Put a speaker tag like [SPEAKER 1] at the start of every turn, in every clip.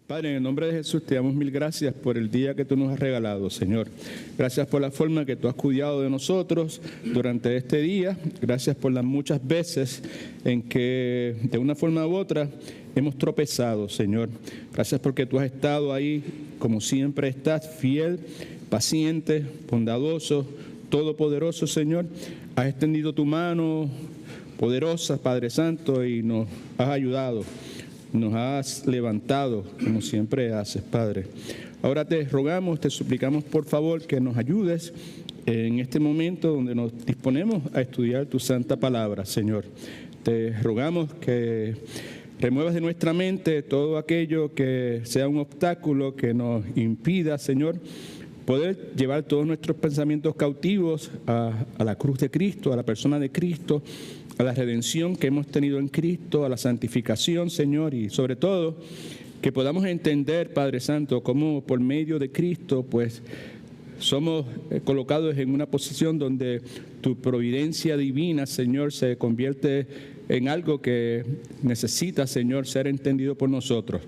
[SPEAKER 1] Padre, en el nombre de Jesús te damos mil gracias por el día que tú nos has regalado, Señor. Gracias por la forma que tú has cuidado de nosotros durante este día. Gracias por las muchas veces en que de una forma u otra hemos tropezado, Señor. Gracias porque tú has estado ahí como siempre estás, fiel, paciente, bondadoso, todopoderoso, Señor. Has extendido tu mano poderosa, Padre Santo, y nos has ayudado. Nos has levantado, como siempre haces, Padre. Ahora te rogamos, te suplicamos, por favor, que nos ayudes en este momento donde nos disponemos a estudiar tu santa palabra, Señor. Te rogamos que remuevas de nuestra mente todo aquello que sea un obstáculo que nos impida, Señor, poder llevar todos nuestros pensamientos cautivos a la cruz de Cristo, a la persona de Cristo, a la redención que hemos tenido en Cristo, a la santificación, Señor, y sobre todo que podamos entender, Padre Santo, cómo por medio de Cristo, pues, somos colocados en una posición donde tu providencia divina, Señor, se convierte en algo que necesita, Señor, ser entendido por nosotros.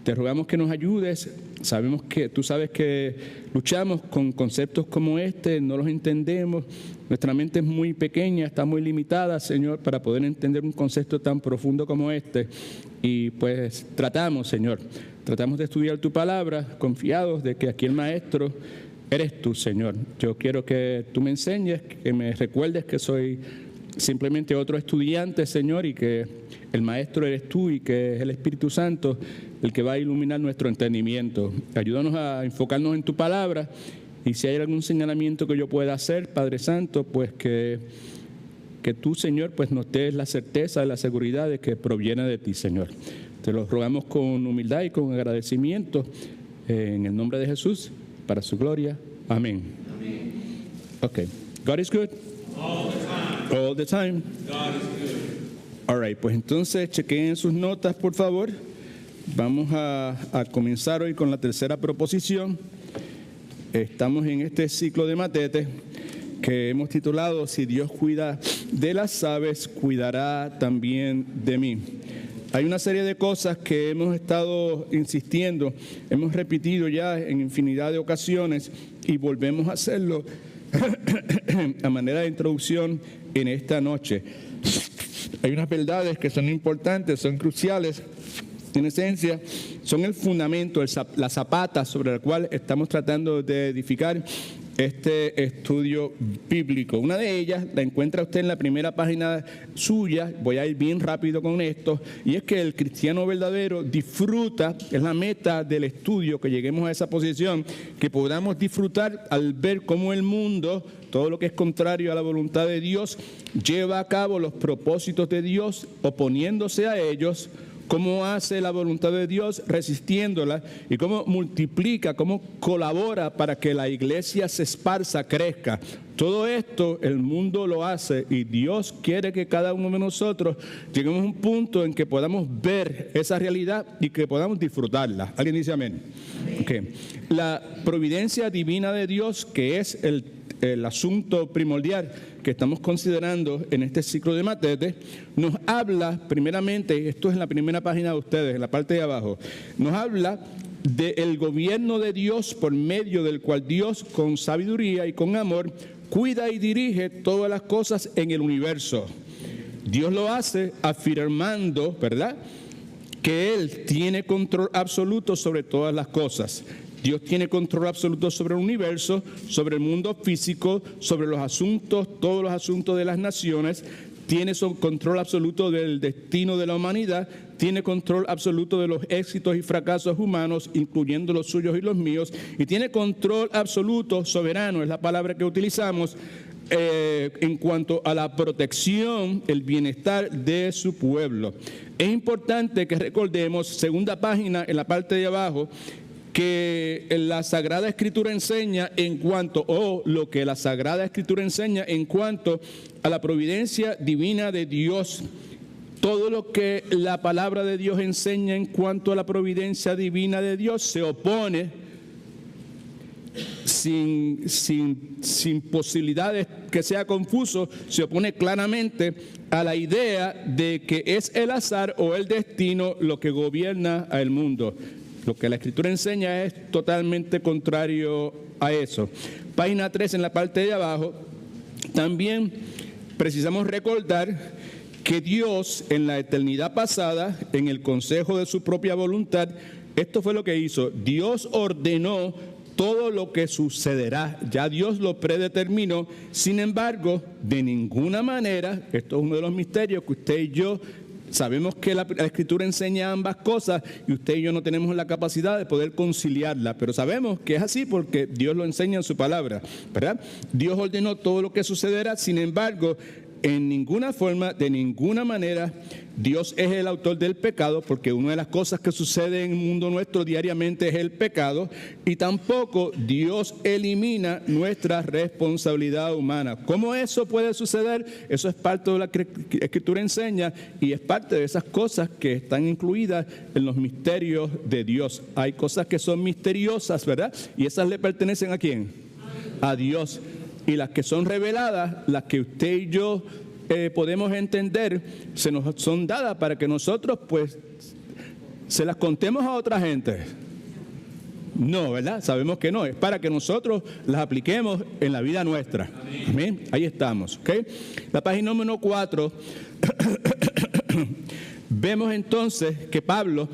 [SPEAKER 1] Te rogamos que nos ayudes. Sabemos que tú sabes que luchamos con conceptos como este, no los entendemos. Nuestra mente es muy pequeña, está muy limitada, Señor, para poder entender un concepto tan profundo como este. Y pues tratamos, Señor, tratamos de estudiar tu palabra, confiados de que aquí el Maestro eres tú, Señor. Yo quiero que tú me enseñes, que me recuerdes que soy simplemente otro estudiante, Señor, y que el Maestro eres tú y que es el Espíritu Santo el que va a iluminar nuestro entendimiento. Ayúdanos a enfocarnos en tu palabra y si hay algún señalamiento que yo pueda hacer, Padre Santo, pues que tú, Señor, pues nos des la certeza y la seguridad de que proviene de ti, Señor. Te lo rogamos con humildad y con agradecimiento en el nombre de Jesús, para su gloria. Amén. Amén. Okay. God is good.
[SPEAKER 2] All the time.
[SPEAKER 1] All the time.
[SPEAKER 2] God is good.
[SPEAKER 1] All right, pues entonces chequen sus notas, por favor. Vamos a comenzar hoy con la tercera proposición. Estamos en este ciclo de Matete que hemos titulado Si Dios cuida de las aves, cuidará también de mí. Hay una serie de cosas que hemos estado insistiendo, hemos repetido ya en infinidad de ocasiones y volvemos a hacerlo a manera de introducción en esta noche. Hay unas verdades que son importantes, son cruciales. En esencia, son el fundamento, la zapata sobre la cual estamos tratando de edificar este estudio bíblico. Una de ellas la encuentra usted en la primera página suya. Voy a ir bien rápido con esto. Y es que el cristiano verdadero disfruta, es la meta del estudio, que lleguemos a esa posición, que podamos disfrutar al ver cómo el mundo, todo lo que es contrario a la voluntad de Dios, lleva a cabo los propósitos de Dios, oponiéndose a ellos, cómo hace la voluntad de Dios resistiéndola y cómo multiplica, cómo colabora para que la iglesia se esparza, crezca. Todo esto el mundo lo hace y Dios quiere que cada uno de nosotros lleguemos a un punto en que podamos ver esa realidad y que podamos disfrutarla. ¿Alguien dice amén? Okay. La providencia divina de Dios, que es el asunto primordial que estamos considerando en este ciclo de Matete, nos habla primeramente, esto es en la primera página de ustedes, en la parte de abajo, nos habla del gobierno de Dios por medio del cual Dios con sabiduría y con amor cuida y dirige todas las cosas en el universo. Dios lo hace afirmando, ¿verdad?, que Él tiene control absoluto sobre todas las cosas. Dios tiene control absoluto sobre el universo, sobre el mundo físico, sobre los asuntos, todos los asuntos de las naciones. Tiene control absoluto del destino de la humanidad. Tiene control absoluto de los éxitos y fracasos humanos, incluyendo los suyos y los míos. Y tiene control absoluto, soberano, es la palabra que utilizamos, en cuanto a la protección, el bienestar de su pueblo. Es importante que recordemos, segunda página en la parte de abajo, que la Sagrada Escritura enseña en cuanto, o lo que la Sagrada Escritura enseña en cuanto a la providencia divina de Dios. Todo lo que la palabra de Dios enseña en cuanto a la providencia divina de Dios se opone sin posibilidades que sea confuso, se opone claramente a la idea de que es el azar o el destino lo que gobierna al mundo. Lo que la Escritura enseña es totalmente contrario a eso. Página 3 en la parte de abajo, también precisamos recordar que Dios en la eternidad pasada, en el consejo de su propia voluntad, esto fue lo que hizo. Dios ordenó todo lo que sucederá. Ya Dios lo predeterminó. Sin embargo, de ninguna manera, esto es uno de los misterios que usted y yo sabemos que la Escritura enseña ambas cosas y usted y yo no tenemos la capacidad de poder conciliarla, pero sabemos que es así porque Dios lo enseña en su palabra, ¿verdad? Dios ordenó todo lo que sucederá. Sin embargo, en ninguna forma, de ninguna manera, Dios es el autor del pecado, porque una de las cosas que sucede en el mundo nuestro diariamente es el pecado, y tampoco Dios elimina nuestra responsabilidad humana. ¿Cómo eso puede suceder? Eso es parte de lo que la Escritura enseña y es parte de esas cosas que están incluidas en los misterios de Dios. Hay cosas que son misteriosas, ¿verdad? Y esas le pertenecen ¿a quién? A Dios. Y las que son reveladas, las que usted y yo podemos entender, se nos son dadas para que nosotros pues se las contemos a otra gente. No, ¿verdad? Sabemos que no, es para que nosotros las apliquemos en la vida nuestra. Amén. Ahí estamos, ¿ok? La página número 4, vemos entonces que Pablo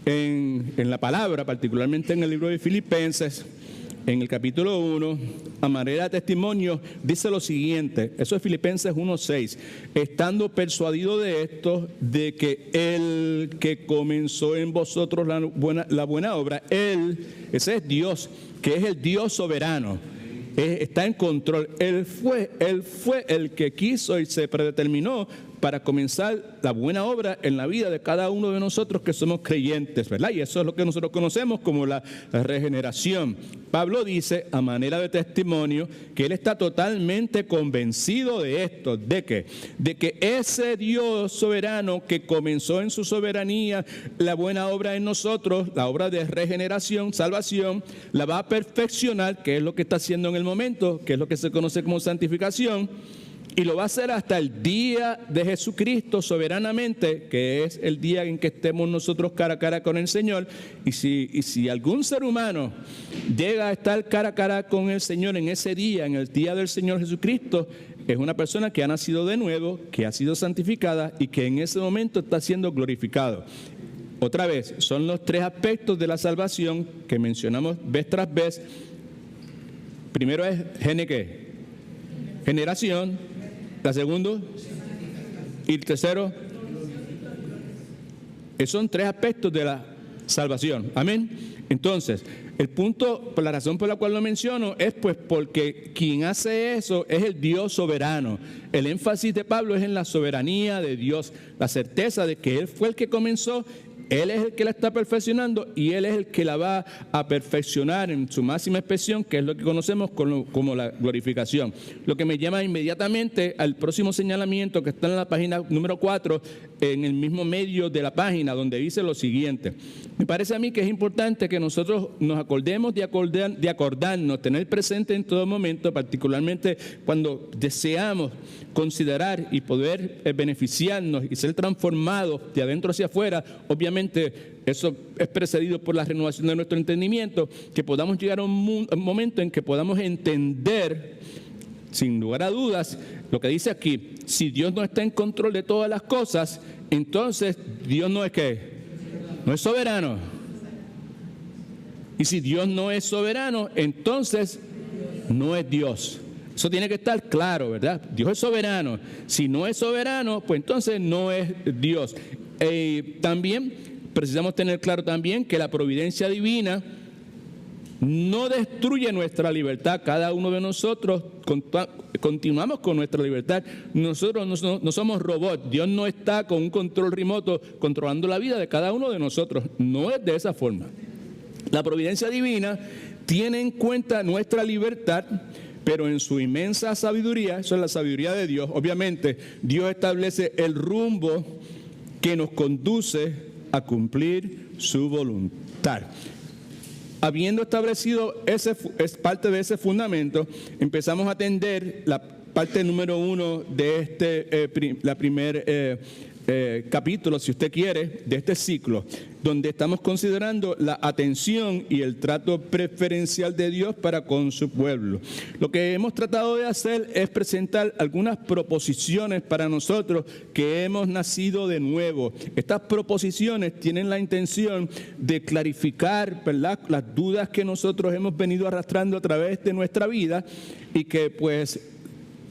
[SPEAKER 1] en la palabra, particularmente en el libro de Filipenses, en el capítulo 1, a manera de testimonio, dice lo siguiente, eso es Filipenses 1:6, estando persuadido de esto, de que el que comenzó en vosotros la buena obra, ese es Dios, que es el Dios soberano, está en control, Él fue el que quiso y se predeterminó para comenzar la buena obra en la vida de cada uno de nosotros que somos creyentes, ¿verdad? Y eso es lo que nosotros conocemos como la regeneración. Pablo dice, a manera de testimonio, que él está totalmente convencido de esto, ¿de qué? De que ese Dios soberano que comenzó en su soberanía la buena obra en nosotros, la obra de regeneración, salvación, la va a perfeccionar, que es lo que está haciendo en el momento, que es lo que se conoce como santificación, y lo va a hacer hasta el día de Jesucristo soberanamente, que es el día en que estemos nosotros cara a cara con el Señor. Y si algún ser humano llega a estar cara a cara con el Señor en ese día, en el día del Señor Jesucristo, es una persona que ha nacido de nuevo, que ha sido santificada y que en ese momento está siendo glorificado. Otra vez, son los tres aspectos de la salvación que mencionamos vez tras vez. Primero es generación. La segunda y el tercero, son tres aspectos de la salvación. Amén. Entonces, el punto, la razón por la cual lo menciono es pues porque quien hace eso es el Dios soberano. El énfasis de Pablo es en la soberanía de Dios, la certeza de que Él fue el que comenzó. Él es el que la está perfeccionando y Él es el que la va a perfeccionar en su máxima expresión, que es lo que conocemos como la glorificación. Lo que me llama inmediatamente al próximo señalamiento que está en la página número 4, en el mismo medio de la página, donde dice lo siguiente. Me parece a mí que es importante que nosotros nos acordemos de acordarnos, tener presente en todo momento, particularmente cuando deseamos considerar y poder beneficiarnos y ser transformados de adentro hacia afuera. Obviamente eso es precedido por la renovación de nuestro entendimiento, que podamos llegar a un momento en que podamos entender sin lugar a dudas lo que dice aquí. Si Dios no está en control de todas las cosas, entonces Dios no es ¿qué? No es soberano. Y si Dios no es soberano, entonces no es Dios. Eso tiene que estar claro, ¿verdad? Dios es soberano. Si no es soberano, pues entonces no es Dios. También precisamos tener claro también que la providencia divina no destruye nuestra libertad. Cada uno de nosotros continuamos con nuestra libertad. Nosotros no somos robots. Dios no está con un control remoto controlando la vida de cada uno de nosotros. No es de esa forma. La providencia divina tiene en cuenta nuestra libertad, pero en su inmensa sabiduría, eso es la sabiduría de Dios, obviamente, Dios establece el rumbo que nos conduce a cumplir su voluntad. Habiendo establecido es parte de ese fundamento, empezamos a atender la parte número 1 de la primera capítulos, si usted quiere, de este ciclo, donde estamos considerando la atención y el trato preferencial de Dios para con su pueblo. Lo que hemos tratado de hacer es presentar algunas proposiciones para nosotros que hemos nacido de nuevo. Estas proposiciones tienen la intención de clarificar, ¿verdad?, las dudas que nosotros hemos venido arrastrando a través de nuestra vida y que pues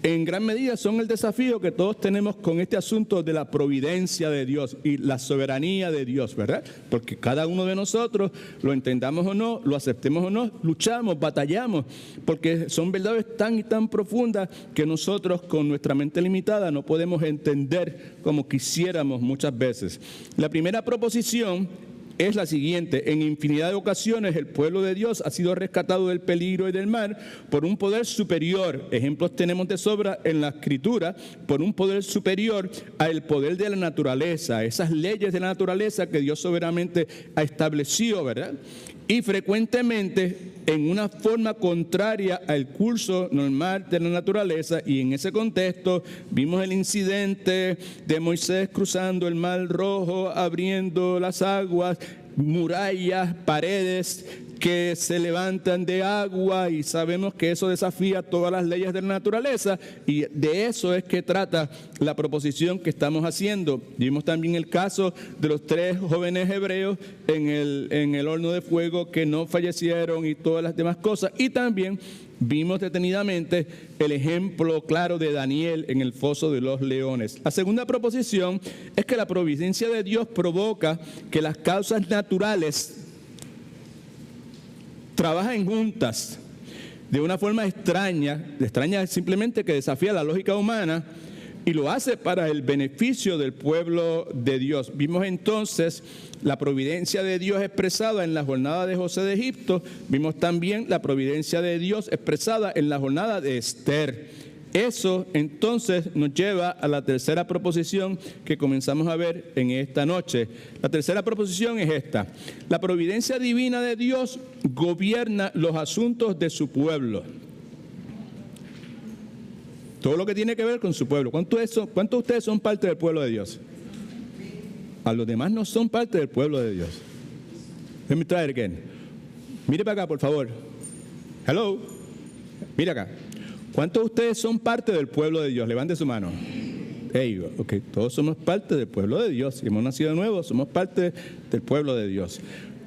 [SPEAKER 1] en gran medida son el desafío que todos tenemos con este asunto de la providencia de Dios y la soberanía de Dios, ¿verdad? Porque cada uno de nosotros, lo entendamos o no, lo aceptemos o no, luchamos, batallamos, porque son verdades tan y tan profundas que nosotros con nuestra mente limitada no podemos entender como quisiéramos muchas veces. La primera proposición es la siguiente: en infinidad de ocasiones el pueblo de Dios ha sido rescatado del peligro y del mal por un poder superior. Ejemplos tenemos de sobra en la Escritura, por un poder superior al poder de la naturaleza, esas leyes de la naturaleza que Dios soberanamente ha establecido, ¿verdad? Y frecuentemente en una forma contraria al curso normal de la naturaleza, y en ese contexto vimos el incidente de Moisés cruzando el Mar Rojo, abriendo las aguas, murallas, paredes que se levantan de agua, y sabemos que eso desafía todas las leyes de la naturaleza, y de eso es que trata la proposición que estamos haciendo. Vimos también el caso de los 3 jóvenes hebreos en el horno de fuego que no fallecieron y todas las demás cosas, y también vimos detenidamente el ejemplo claro de Daniel en el foso de los leones. La segunda proposición es que la providencia de Dios provoca que las causas naturales trabajan juntas de una forma extraña simplemente que desafía la lógica humana, y lo hace para el beneficio del pueblo de Dios. Vimos entonces la providencia de Dios expresada en la jornada de José de Egipto. Vimos también la providencia de Dios expresada en la jornada de Esther. Eso entonces nos lleva a la tercera proposición que comenzamos a ver en esta noche. La tercera proposición es esta: la providencia divina de Dios gobierna los asuntos de su pueblo. Todo lo que tiene que ver con su pueblo. ¿Cuántos de ustedes son parte del pueblo de Dios? A los demás no son parte del pueblo de Dios. Let me try it again. Mire para acá, por favor. Hello. Mire acá. ¿Cuántos de ustedes son parte del pueblo de Dios? Levante su mano. Hey, okay. Todos somos parte del pueblo de Dios. Si hemos nacido de nuevo, somos parte del pueblo de Dios.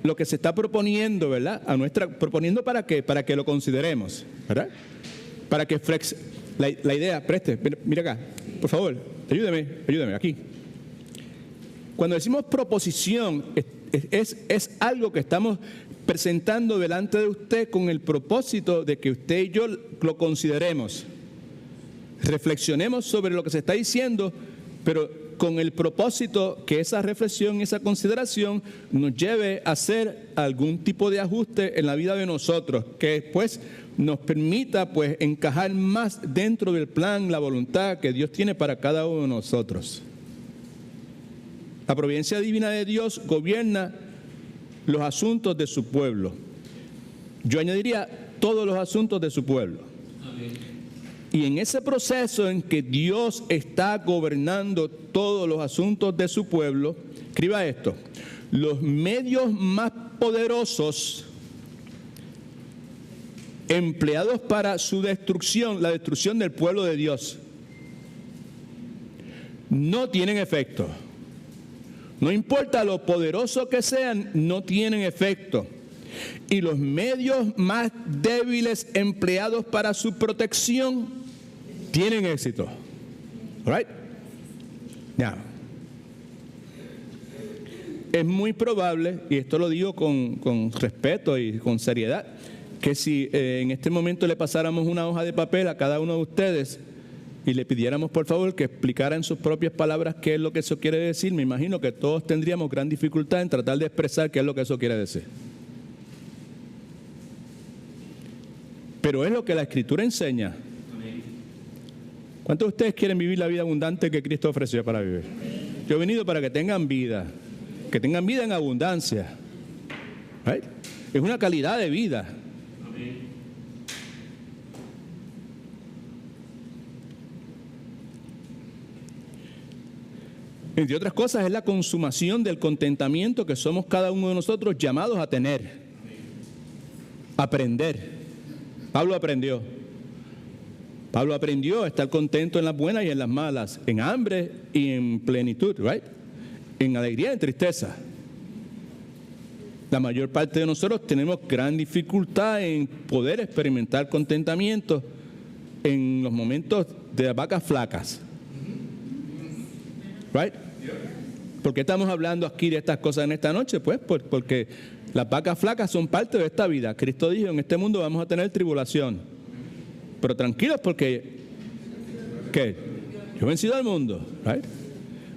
[SPEAKER 1] Lo que se está proponiendo, ¿verdad? ¿Proponiendo para qué? Para que lo consideremos, ¿verdad? Para que la idea, preste, mira acá, por favor, ayúdeme, aquí. Cuando decimos proposición, es algo que estamos presentando delante de usted con el propósito de que usted y yo lo consideremos, reflexionemos sobre lo que se está diciendo, pero con el propósito que esa reflexión, esa consideración nos lleve a hacer algún tipo de ajuste en la vida de nosotros, que después nos permita pues encajar más dentro del plan, la voluntad que Dios tiene para cada uno de nosotros. La providencia divina de Dios gobierna los asuntos de su pueblo. Yo añadiría todos los asuntos de su pueblo. Amén. Y en ese proceso en que Dios está gobernando todos los asuntos de su pueblo, escriba esto: los medios más poderosos empleados para su destrucción, la destrucción del pueblo de Dios, no tienen efecto. No importa lo poderosos que sean, no tienen efecto. Y los medios más débiles empleados para su protección tienen éxito. All right? Now, es muy probable, y esto lo digo con respeto y con seriedad, que si en este momento le pasáramos una hoja de papel a cada uno de ustedes y le pidiéramos por favor que explicara en sus propias palabras qué es lo que eso quiere decir, me imagino que todos tendríamos gran dificultad en tratar de expresar qué es lo que eso quiere decir. Pero es lo que la Escritura enseña. ¿Cuántos de ustedes quieren vivir la vida abundante que Cristo ofreció para vivir? Yo he venido para que tengan vida en abundancia. ¿Right? Es una calidad de vida. Entre otras cosas, es la consumación del contentamiento que somos cada uno de nosotros llamados a tener, aprender. Pablo aprendió a estar contento en las buenas y en las malas, en hambre y en plenitud, right? En alegría y en tristeza. La mayor parte de nosotros tenemos gran dificultad en poder experimentar contentamiento en los momentos de las vacas flacas. Right? ¿Por qué estamos hablando aquí de estas cosas en esta noche? Pues porque las vacas flacas son parte de esta vida. Cristo dijo, en este mundo vamos a tener tribulación. Pero tranquilos porque, ¿qué? Yo he vencido al mundo. Right?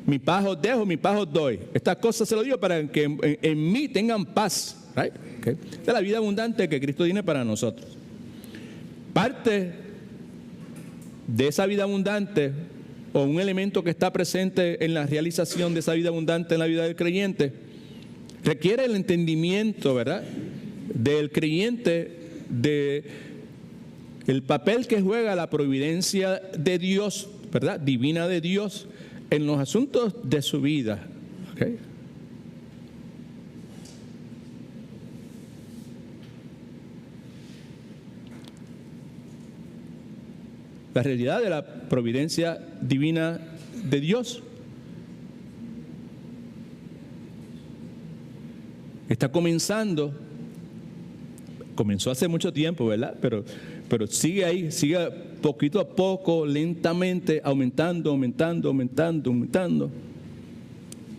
[SPEAKER 1] Mi paz os dejo, mi paz os doy. Estas cosas se lo digo para que en mí tengan paz. Right? Okay. Esta es la vida abundante que Cristo tiene para nosotros. Parte de esa vida abundante, o un elemento que está presente en la realización de esa vida abundante en la vida del creyente, requiere el entendimiento, ¿verdad?, del creyente, de el papel que juega la providencia de Dios, ¿verdad?, divina de Dios en los asuntos de su vida. ¿Okay? La realidad de la providencia divina de Dios está comenzó hace mucho tiempo, ¿verdad? Pero sigue ahí, sigue poquito a poco, lentamente, aumentando.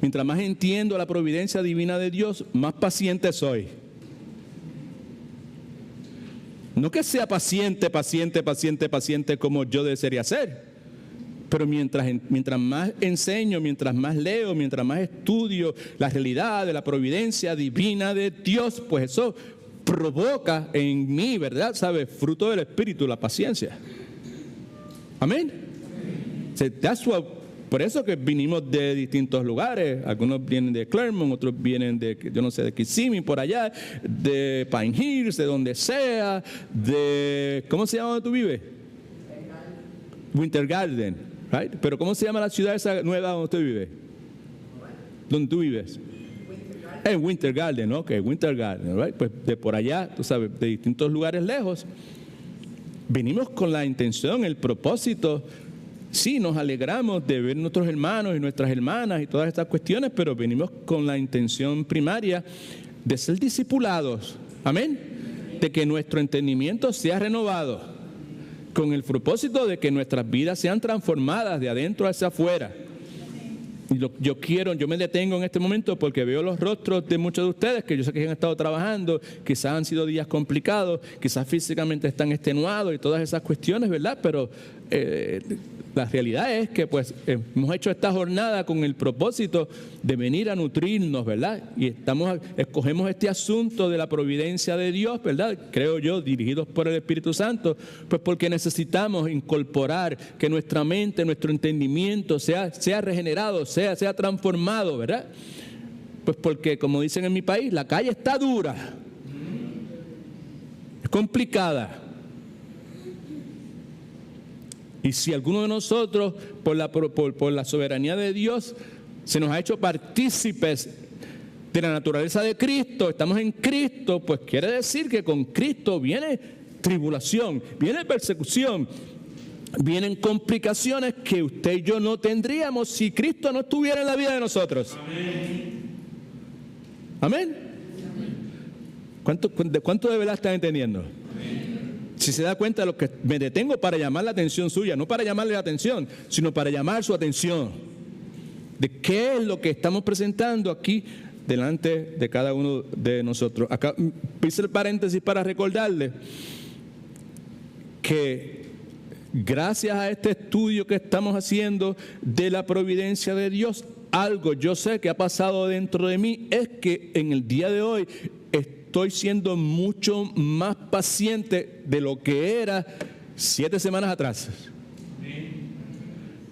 [SPEAKER 1] Mientras más entiendo la providencia divina de Dios, más paciente soy. No que sea paciente como yo desearía ser, pero mientras más enseño, mientras más leo, mientras más estudio la realidad de la providencia divina de Dios, pues eso provoca en mí, ¿verdad? ¿Sabes? Fruto del Espíritu, la paciencia. Amén. Por eso que vinimos de distintos lugares. Algunos vienen de Claremont, otros vienen de, yo no sé, de Kissimmee, por allá, de Pine Hills, de donde sea, de, ¿cómo se llama donde tú vives? Winter Garden, right? Pero ¿cómo se llama la ciudad esa nueva donde usted vive? ¿Dónde tú vives? En Winter Garden, ok, Winter Garden, right? Pues de por allá, tú sabes, de distintos lugares lejos, venimos con la intención, el propósito. Sí, nos alegramos de ver nuestros hermanos y nuestras hermanas y todas estas cuestiones, pero venimos con la intención primaria de ser discipulados. Amén. De que nuestro entendimiento sea renovado, con el propósito de que nuestras vidas sean transformadas de adentro hacia afuera. Y yo me detengo en este momento porque veo los rostros de muchos de ustedes que yo sé que han estado trabajando, quizás han sido días complicados, quizás físicamente están extenuados y todas esas cuestiones, ¿verdad? Pero la realidad es que pues hemos hecho esta jornada con el propósito de venir a nutrirnos, ¿verdad? Y escogemos este asunto de la providencia de Dios, ¿verdad? Creo yo, dirigidos por el Espíritu Santo, pues porque necesitamos incorporar que nuestra mente, nuestro entendimiento sea regenerado, sea transformado, ¿verdad? Pues porque, como dicen en mi país, la calle está dura, es complicada. Y si alguno de nosotros, por la soberanía de Dios, se nos ha hecho partícipes de la naturaleza de Cristo, estamos en Cristo, pues quiere decir que con Cristo viene tribulación, viene persecución, vienen complicaciones que usted y yo no tendríamos si Cristo no estuviera en la vida de nosotros. Amén. ¿Cuánto de verdad están entendiendo? Si se da cuenta de lo que me detengo para llamar la atención suya, no para llamarle la atención, sino para llamar su atención de qué es lo que estamos presentando aquí delante de cada uno de nosotros. Acá hice el paréntesis para recordarle que gracias a este estudio que estamos haciendo de la providencia de Dios, algo yo sé que ha pasado dentro de mí es que en el día de hoy estoy siendo mucho más paciente de lo que era 7 semanas atrás.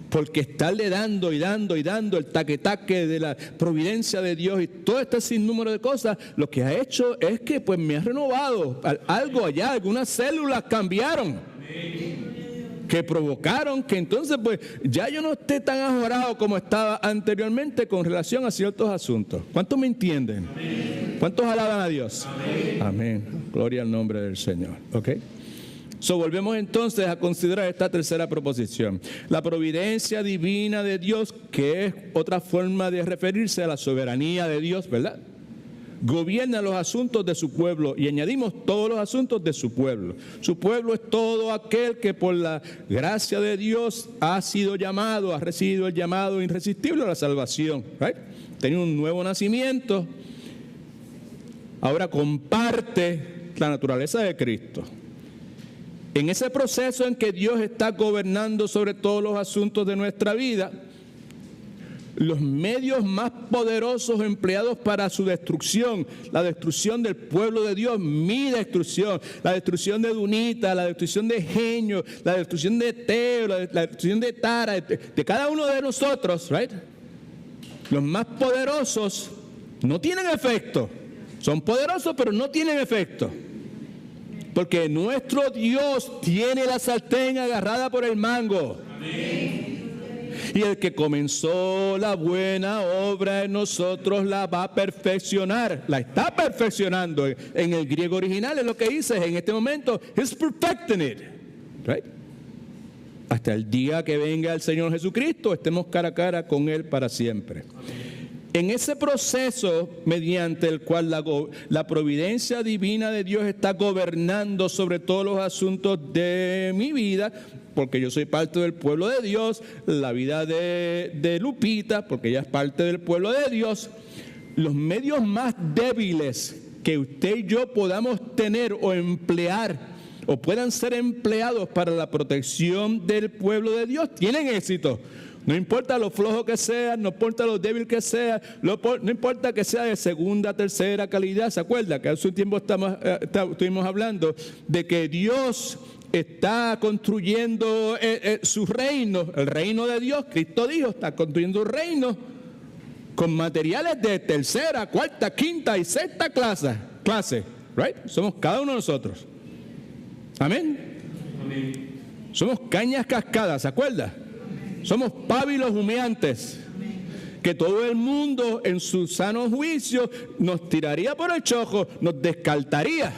[SPEAKER 1] Porque estarle dando el taque de la providencia de Dios y todo este sinnúmero de cosas, lo que ha hecho es que pues me ha renovado. Algo allá, algunas células cambiaron. que provocaron que entonces pues ya yo no esté tan ajorado como estaba anteriormente con relación a ciertos asuntos. ¿Cuántos me entienden? Amén. ¿Cuántos alaban a Dios? Amén. Amén. Gloria al nombre del Señor. ¿Ok? Volvemos entonces a considerar esta tercera proposición. La providencia divina de Dios, que es otra forma de referirse a la soberanía de Dios, ¿verdad? Gobierna los asuntos de su pueblo, y añadimos todos los asuntos de su pueblo. Su pueblo es todo aquel que por la gracia de Dios ha sido llamado, ha recibido el llamado irresistible a la salvación. ¿Right? Tiene un nuevo nacimiento. Ahora comparte la naturaleza de Cristo. En ese proceso en que Dios está gobernando sobre todos los asuntos de nuestra vida, los medios más poderosos empleados para su destrucción, la destrucción del pueblo de Dios, mi destrucción, la destrucción de Dunita, la destrucción de Genio, la destrucción de Teo, la destrucción de Tara, de cada uno de nosotros, right? Los más poderosos no tienen efecto. Son poderosos, pero no tienen efecto. Porque nuestro Dios tiene la sartén agarrada por el mango. Amén. Y el que comenzó la buena obra en nosotros la va a perfeccionar. La está perfeccionando. En el griego original es lo que dice en este momento. He's perfecting it. Right? Hasta el día que venga el Señor Jesucristo, estemos cara a cara con Él para siempre. En ese proceso mediante el cual la providencia divina de Dios está gobernando sobre todos los asuntos de mi vida, porque yo soy parte del pueblo de Dios, la vida de Lupita, porque ella es parte del pueblo de Dios, los medios más débiles que usted y yo podamos tener o emplear, o puedan ser empleados para la protección del pueblo de Dios, tienen éxito. No importa lo flojo que sea, no importa lo débil que sea, no importa que sea de segunda, tercera calidad. ¿Se acuerda que hace un tiempo estuvimos hablando de que Dios está construyendo su reino, el reino de Dios? Cristo dijo, está construyendo un reino con materiales de tercera, cuarta, quinta y sexta clase, right? Somos cada uno de nosotros. Amén. Amén. Somos cañas cascadas, ¿se acuerda? Somos pábilos humeantes, que todo el mundo en su sano juicio nos tiraría por el chojo, nos descartaría.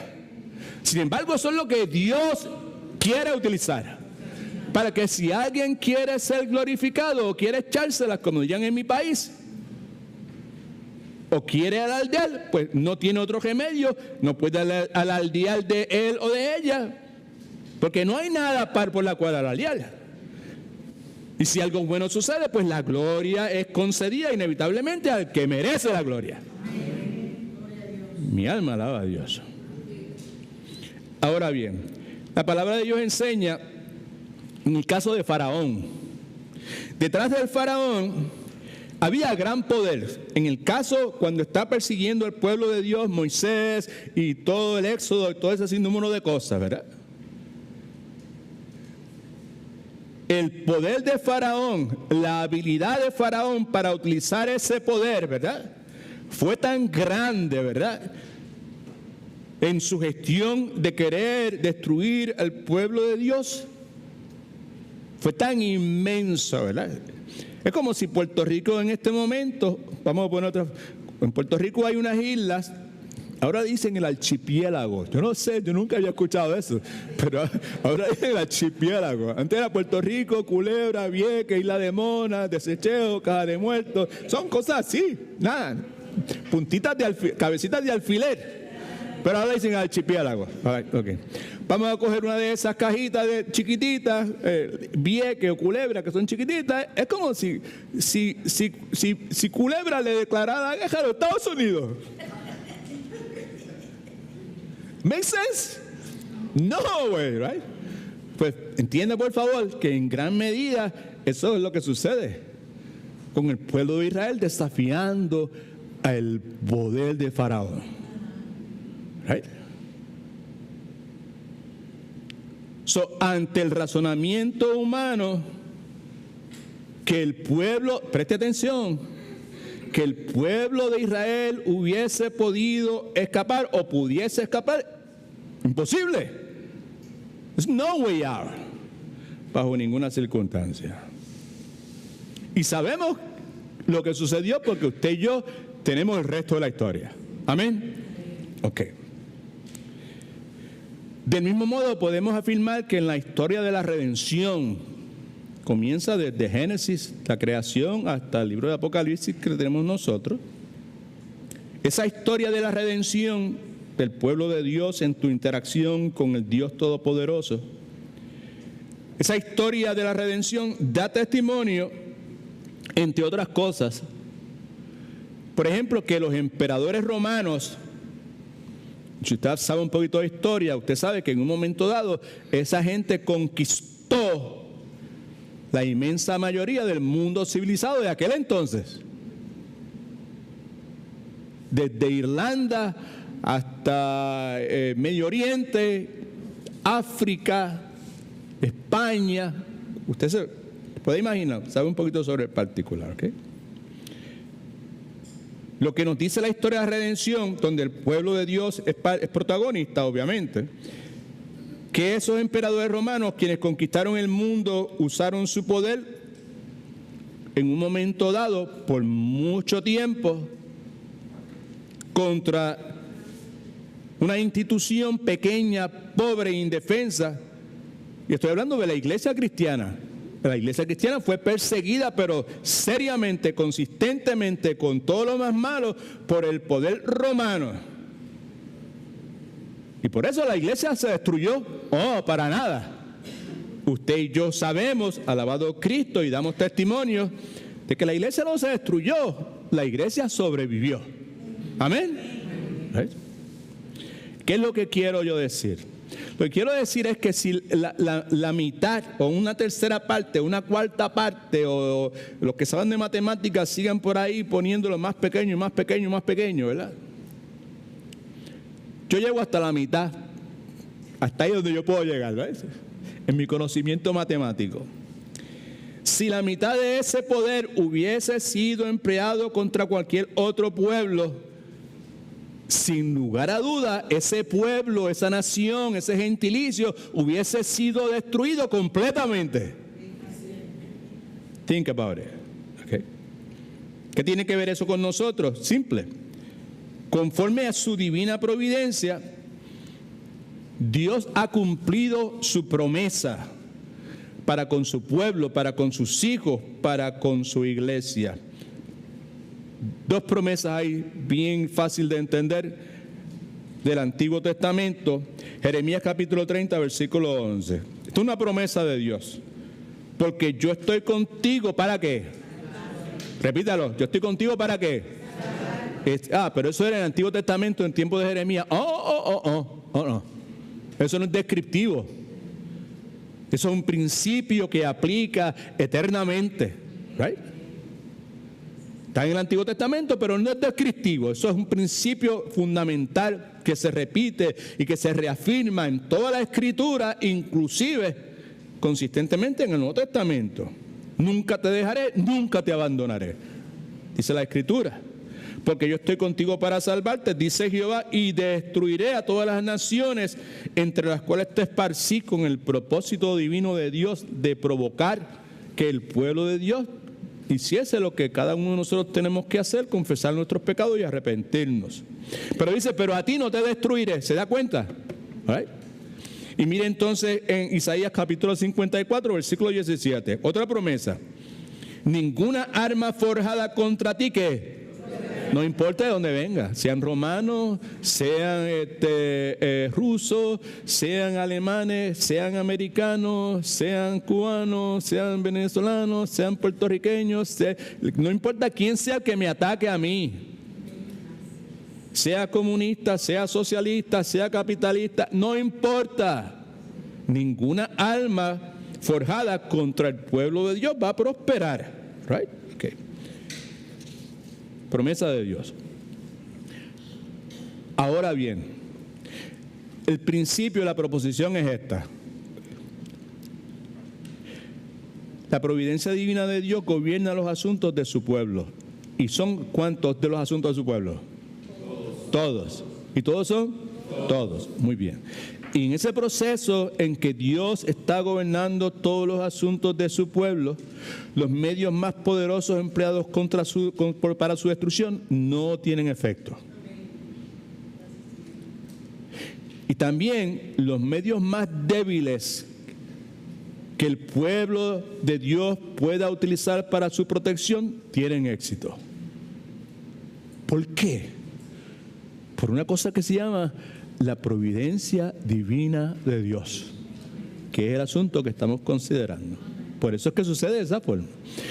[SPEAKER 1] Sin embargo, eso es lo que Dios quiere utilizar, para que si alguien quiere ser glorificado o quiere echárselas, como dirían en mi país, o quiere alardear, pues no tiene otro remedio, no puede alardear de él o de ella, porque no hay nada por la cual alardear. Y si algo bueno sucede, pues la gloria es concedida inevitablemente al que merece la gloria. Mi alma alaba a Dios. Ahora bien, la palabra de Dios enseña en el caso de Faraón. Detrás del Faraón había gran poder. En el caso cuando está persiguiendo al pueblo de Dios, Moisés y todo el éxodo, todo ese sinnúmero de cosas, ¿verdad? El poder de Faraón, la habilidad de Faraón para utilizar ese poder, ¿verdad? Fue tan grande, ¿verdad? En su gestión de querer destruir al pueblo de Dios. Fue tan inmenso, ¿verdad? Es como si Puerto Rico en este momento, vamos a poner otra, en Puerto Rico hay unas islas. Ahora dicen el archipiélago. Yo no sé, yo nunca había escuchado eso. Pero ahora dicen el archipiélago. Antes era Puerto Rico, Culebra, Vieques, Isla de Mona, Desecheo, Caja de Muertos. Son cosas así, nada. Puntitas cabecitas de alfiler. Pero ahora dicen archipiélago. Okay. Vamos a coger una de esas cajitas chiquititas, Vieques o Culebra, que son chiquititas. Es como si Culebra le declarara guerra a los Estados Unidos. ¿Make sense? No way, right? Pues entienda por favor que en gran medida eso es lo que sucede con el pueblo de Israel desafiando al poder de Faraón. Right? Ante el razonamiento humano, que el pueblo, preste atención, que el pueblo de Israel hubiese podido escapar o pudiese escapar, imposible. There's no way out. bajo ninguna circunstancia. Y sabemos lo que sucedió porque usted y yo tenemos el resto de la historia. Amén. Ok. Del mismo modo podemos afirmar que en la historia de la redención, comienza desde Génesis, la creación, hasta el libro de Apocalipsis que tenemos nosotros, esa historia de la redención del pueblo de Dios en tu interacción con el Dios Todopoderoso, esa historia de la redención da testimonio, entre otras cosas, por ejemplo, que los emperadores romanos, si usted sabe un poquito de historia, usted sabe que en un momento dado esa gente conquistó la inmensa mayoría del mundo civilizado de aquel entonces. Desde Irlanda hasta Medio Oriente, África, España. Usted se puede imaginar, sabe un poquito sobre el particular, ¿ok? Lo que nos dice la historia de la redención, donde el pueblo de Dios es protagonista, obviamente, que esos emperadores romanos, quienes conquistaron el mundo, usaron su poder en un momento dado, por mucho tiempo, contra una institución pequeña, pobre e indefensa. Y estoy hablando de la iglesia cristiana. La iglesia cristiana fue perseguida, pero seriamente, consistentemente, con todo lo más malo, por el poder romano. Y por eso la iglesia se destruyó. Oh, para nada. Usted y yo sabemos, alabado Cristo, y damos testimonio de que la iglesia no se destruyó, la iglesia sobrevivió. Amén. ¿Qué es lo que quiero yo decir? Lo que quiero decir es que si la mitad o una tercera parte, una cuarta parte, o los que saben de matemáticas sigan por ahí poniéndolo más pequeño, más pequeño, más pequeño, ¿verdad? Yo llego hasta la mitad, hasta ahí donde yo puedo llegar, ¿ves? En mi conocimiento matemático. Si la mitad de ese poder hubiese sido empleado contra cualquier otro pueblo, sin lugar a duda, ese pueblo, esa nación, ese gentilicio hubiese sido destruido completamente. Think about it. Okay. ¿Qué tiene que ver eso con nosotros? Simple. Conforme a su divina providencia, Dios ha cumplido su promesa para con su pueblo, para con sus hijos, para con su iglesia. Dos promesas hay bien fácil de entender del Antiguo Testamento. Jeremías capítulo 30, versículo 11. Esta es una promesa de Dios. Porque yo estoy contigo, ¿para qué? Repítalo, yo estoy contigo, ¿para qué? Pero eso era en el Antiguo Testamento, en tiempo de Jeremías. No. Eso no es descriptivo. Eso es un principio que aplica eternamente. Right? Está en el Antiguo Testamento, pero no es descriptivo. Eso es un principio fundamental que se repite y que se reafirma en toda la Escritura, inclusive consistentemente en el Nuevo Testamento. Nunca te dejaré, nunca te abandonaré, dice la Escritura. Porque yo estoy contigo para salvarte, dice Jehová, y destruiré a todas las naciones entre las cuales te esparcí, con el propósito divino de Dios de provocar que el pueblo de Dios hiciese lo que cada uno de nosotros tenemos que hacer: confesar nuestros pecados y arrepentirnos. Pero dice, pero a ti no te destruiré. ¿Se da cuenta? ¿Right? Y mire entonces en Isaías capítulo 54, versículo 17, otra promesa: ninguna arma forjada contra ti, ¿qué? No importa de dónde venga, sean romanos, sean rusos, sean alemanes, sean americanos, sean cubanos, sean venezolanos, sean puertorriqueños, no importa quién sea que me ataque a mí, sea comunista, sea socialista, sea capitalista, no importa. Ninguna arma forjada contra el pueblo de Dios va a prosperar. Right? Okay. Promesa de Dios. Ahora bien, el principio de la proposición es esta: la providencia divina de Dios gobierna los asuntos de su pueblo. ¿Y son cuántos de los asuntos de su pueblo? Todos. ¿Y todos son? Todos. Muy bien. Y en ese proceso en que Dios está gobernando todos los asuntos de su pueblo, los medios más poderosos empleados para su destrucción no tienen efecto. Y también los medios más débiles que el pueblo de Dios pueda utilizar para su protección tienen éxito. ¿Por qué? Por una cosa que se llama la providencia divina de Dios, que es el asunto que estamos considerando. Por eso es que sucede de esa forma.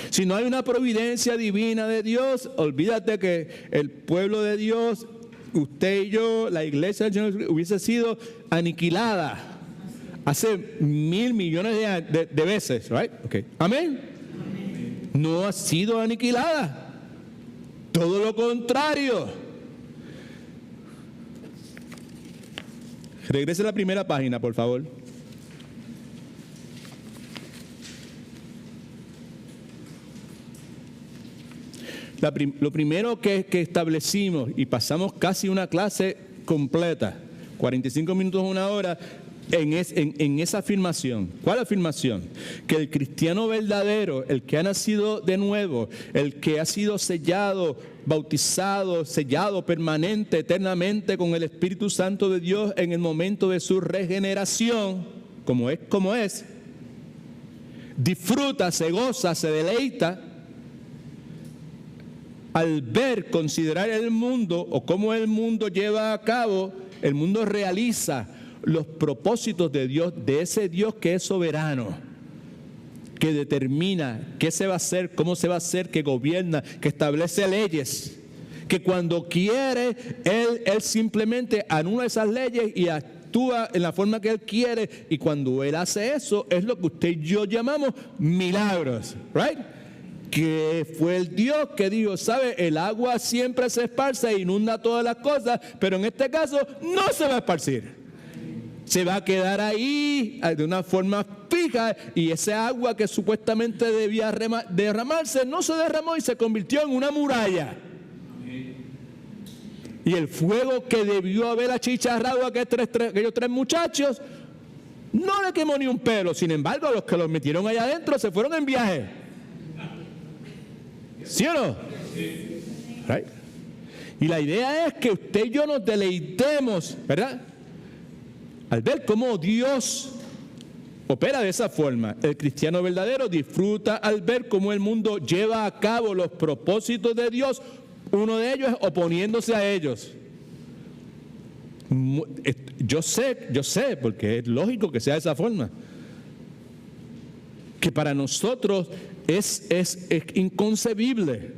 [SPEAKER 1] Si no hay una providencia divina de Dios, olvídate que el pueblo de Dios, usted y yo, la iglesia del Señor, hubiese sido aniquilada hace 1,000 millones de veces, right? Okay. Amén. No ha sido aniquilada. Todo lo contrario. Regrese a la primera página, por favor. Lo primero que establecimos, y pasamos casi una clase completa, 45 minutos, una hora, en esa afirmación. ¿Cuál afirmación? Que el cristiano verdadero, el que ha nacido de nuevo, el que ha sido sellado, bautizado, sellado permanente, eternamente con el Espíritu Santo de Dios en el momento de su regeneración, como es, disfruta, se goza, se deleita al ver, considerar el mundo o cómo el mundo lleva a cabo, el mundo realiza los propósitos de Dios, de ese Dios que es soberano, que determina qué se va a hacer, cómo se va a hacer, que gobierna, que establece leyes, que cuando quiere, Él simplemente anula esas leyes y actúa en la forma que Él quiere, y cuando Él hace eso, es lo que usted y yo llamamos milagros, right? Que fue el Dios que dijo, ¿sabe? El agua siempre se esparce e inunda todas las cosas, pero en este caso no se va a esparcir. Se va a quedar ahí de una forma fija, y ese agua que supuestamente debía derramarse no se derramó y se convirtió en una muralla. Y el fuego que debió haber achicharrado a aquellos tres muchachos no le quemó ni un pelo. Sin embargo, los que los metieron allá adentro se fueron en viaje. ¿Sí o no? Right. Y la idea es que usted y yo nos deleitemos, ¿verdad? Al ver cómo Dios opera de esa forma. El cristiano verdadero disfruta al ver cómo el mundo lleva a cabo los propósitos de Dios, uno de ellos es oponiéndose a ellos. Yo sé, porque es lógico que sea de esa forma, que para nosotros es inconcebible.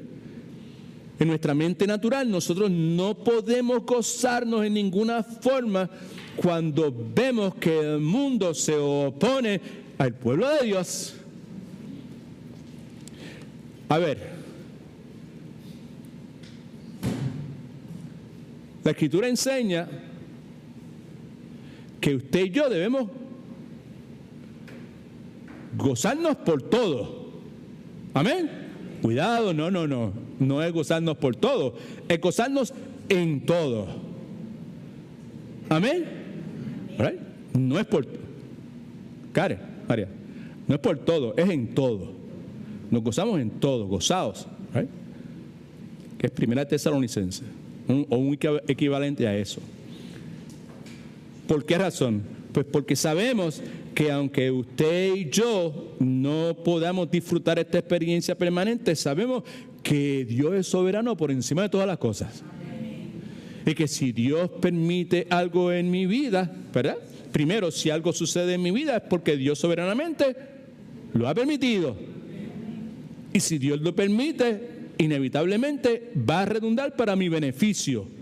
[SPEAKER 1] En nuestra mente natural nosotros no podemos gozarnos en ninguna forma cuando vemos que el mundo se opone al pueblo de Dios. A ver, la Escritura enseña que usted y yo debemos gozarnos por todo. Amén. Cuidado, no es gozarnos por todo, es gozarnos en todo. Amén. Right? No es por María, no es por todo, es en todo. Nos gozamos en todo, gozaos, right? Que es 1 Tesalonicenses, o un equivalente a eso. ¿Por qué razón? Pues porque sabemos que aunque usted y yo no podamos disfrutar esta experiencia permanente, sabemos que Dios es soberano por encima de todas las cosas. Y que si Dios permite algo en mi vida, ¿verdad? Primero, si algo sucede en mi vida es porque Dios soberanamente lo ha permitido. Y si Dios lo permite, inevitablemente va a redundar para mi beneficio.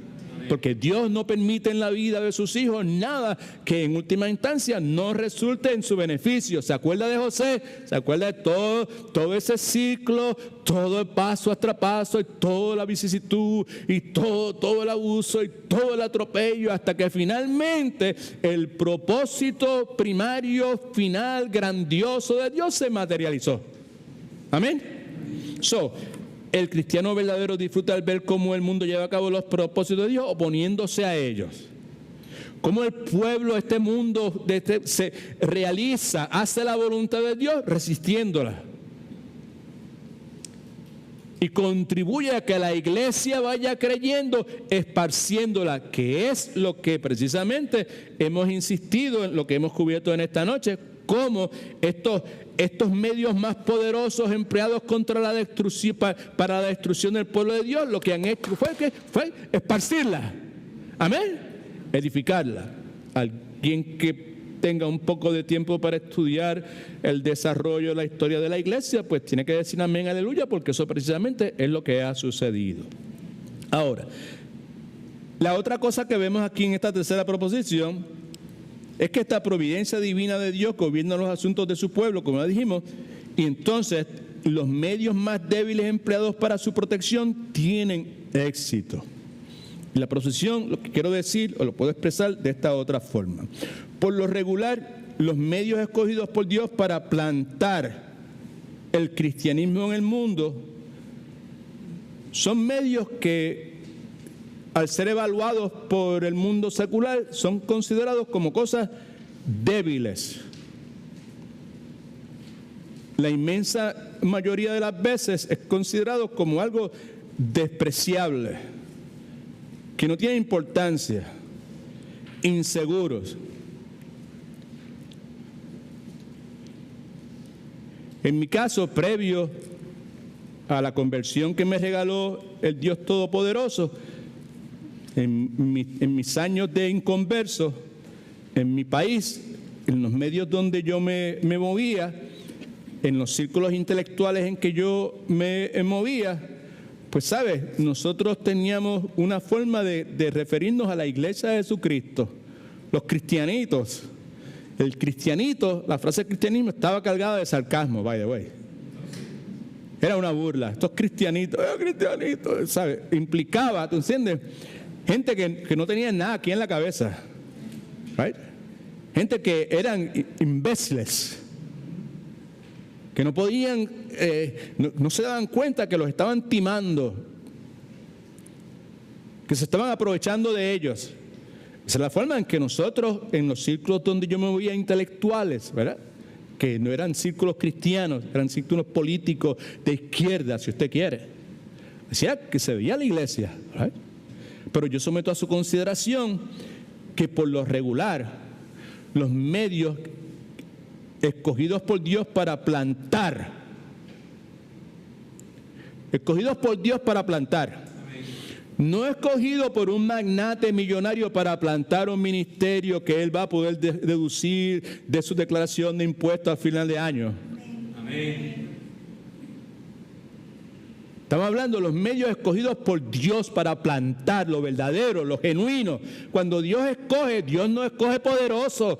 [SPEAKER 1] Porque Dios no permite en la vida de sus hijos nada que en última instancia no resulte en su beneficio. ¿Se acuerda de José? ¿Se acuerda de todo ese ciclo, todo el paso tras paso, y toda la vicisitud, y todo el abuso, y todo el atropello, hasta que finalmente el propósito primario, final, grandioso de Dios se materializó? Amén. El cristiano verdadero disfruta al ver cómo el mundo lleva a cabo los propósitos de Dios oponiéndose a ellos. ¿Cómo el pueblo, este mundo, se realiza, hace la voluntad de Dios resistiéndola? Y contribuye a que la iglesia vaya creyendo, esparciéndola, que es lo que precisamente hemos insistido, en lo que hemos cubierto en esta noche, cómo estos medios más poderosos empleados contra la destrucción, para la destrucción del pueblo de Dios, lo que han hecho fue esparcirla. Amén. Edificarla. Alguien que tenga un poco de tiempo para estudiar el desarrollo de la historia de la iglesia, pues tiene que decir amén, aleluya, porque eso precisamente es lo que ha sucedido. Ahora, la otra cosa que vemos aquí en esta tercera proposición es que esta providencia divina de Dios gobierna los asuntos de su pueblo, como ya dijimos, y entonces los medios más débiles empleados para su protección tienen éxito. Y la proposición, lo que quiero decir, o lo puedo expresar de esta otra forma. Por lo regular, los medios escogidos por Dios para plantar el cristianismo en el mundo son medios que, al ser evaluados por el mundo secular, son considerados como cosas débiles. La inmensa mayoría de las veces es considerado como algo despreciable, que no tiene importancia, inseguros. En mi caso, previo a la conversión que me regaló el Dios Todopoderoso, en mis años de inconverso, en mi país, en los medios donde yo me movía, en los círculos intelectuales en que yo me movía, pues sabes, nosotros teníamos una forma de referirnos a la iglesia de Jesucristo, los cristianitos. El cristianito, la frase cristianismo estaba cargada de sarcasmo, by the way. Era una burla. Estos cristianitos, ¿sabes? Implicaba, ¿tú entiendes? Gente que no tenía nada aquí en la cabeza. Right? Gente que eran imbéciles. Que no podían, no se daban cuenta que los estaban timando. Que se estaban aprovechando de ellos. Esa es la forma en que nosotros, en los círculos donde yo me movía intelectuales, ¿verdad?, que no eran círculos cristianos, eran círculos políticos de izquierda, si usted quiere. Decía que se veía la iglesia, ¿verdad? Pero yo someto a su consideración que por lo regular, los medios escogidos por Dios para plantar, no escogido por un magnate millonario para plantar un ministerio que él va a poder deducir de su declaración de impuestos al final de año. Amén. Estamos hablando de los medios escogidos por Dios para plantar lo verdadero, lo genuino. Cuando Dios escoge, Dios no escoge poderoso.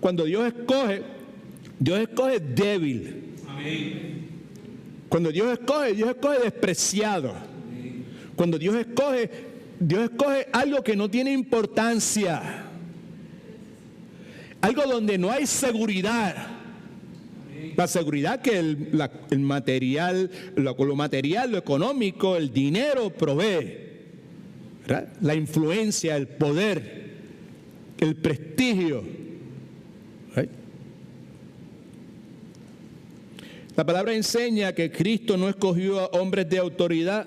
[SPEAKER 1] Cuando Dios escoge débil. Amén. Cuando Dios escoge despreciado. Cuando Dios escoge algo que no tiene importancia. Algo donde no hay seguridad. La seguridad que el material, lo material, lo económico, el dinero provee. ¿Verdad? La influencia, el poder, el prestigio. ¿Right? La palabra enseña que Cristo no escogió a hombres de autoridad